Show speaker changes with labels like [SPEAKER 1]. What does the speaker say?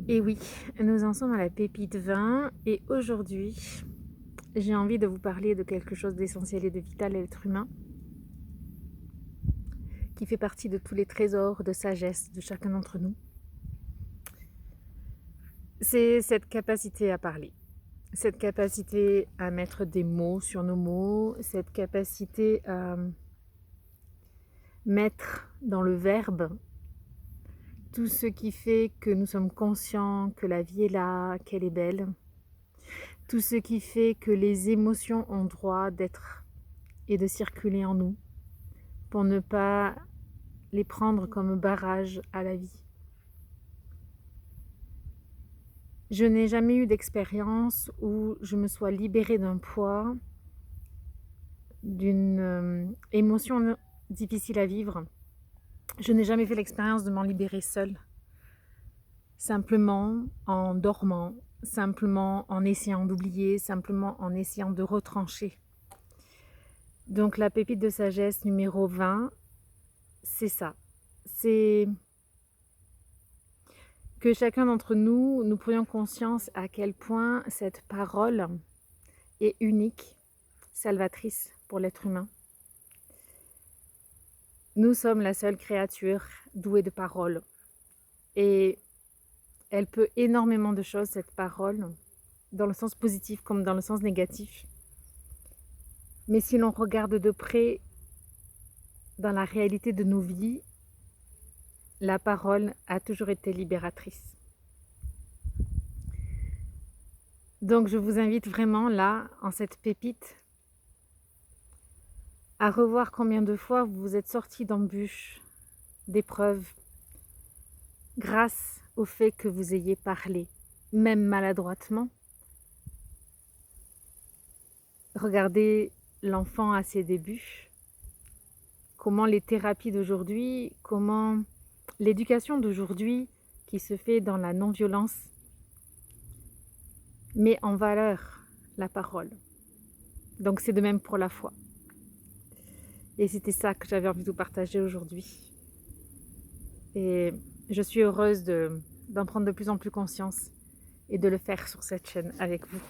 [SPEAKER 1] Et oui, nous en sommes à la pépite 20 et aujourd'hui, j'ai envie de vous parler de quelque chose d'essentiel et de vital à l'être humain, qui fait partie de tous les trésors de sagesse de chacun d'entre nous. C'est cette capacité à parler, cette capacité à mettre des mots sur nos mots, cette capacité à mettre dans le verbe tout ce qui fait que nous sommes conscients que la vie est là, qu'elle est belle, tout ce qui fait que les émotions ont droit d'être et de circuler en nous pour ne pas les prendre comme barrage à la vie. Je n'ai jamais eu d'expérience où je me sois libérée d'un poids, d'une émotion difficile à vivre. Je n'ai jamais fait l'expérience de m'en libérer seule, simplement en dormant, simplement en essayant d'oublier, simplement en essayant de retrancher. Donc la pépite de sagesse numéro 20, c'est ça. C'est que chacun d'entre nous, nous prenions conscience à quel point cette parole est unique, salvatrice pour l'être humain. Nous sommes la seule créature douée de parole et elle peut énormément de choses, cette parole, dans le sens positif comme dans le sens négatif. Mais si l'on regarde de près dans la réalité de nos vies, la parole a toujours été libératrice. Donc je vous invite vraiment là, en cette pépite, à revoir combien de fois vous vous êtes sortis d'embûches, d'épreuves, grâce au fait que vous ayez parlé, même maladroitement. Regardez l'enfant à ses débuts, comment les thérapies d'aujourd'hui, comment l'éducation d'aujourd'hui qui se fait dans la non-violence met en valeur la parole. Donc c'est de même pour la foi. Et c'était ça que j'avais envie de vous partager aujourd'hui. Et je suis heureuse d'en prendre de plus en plus conscience et de le faire sur cette chaîne avec vous.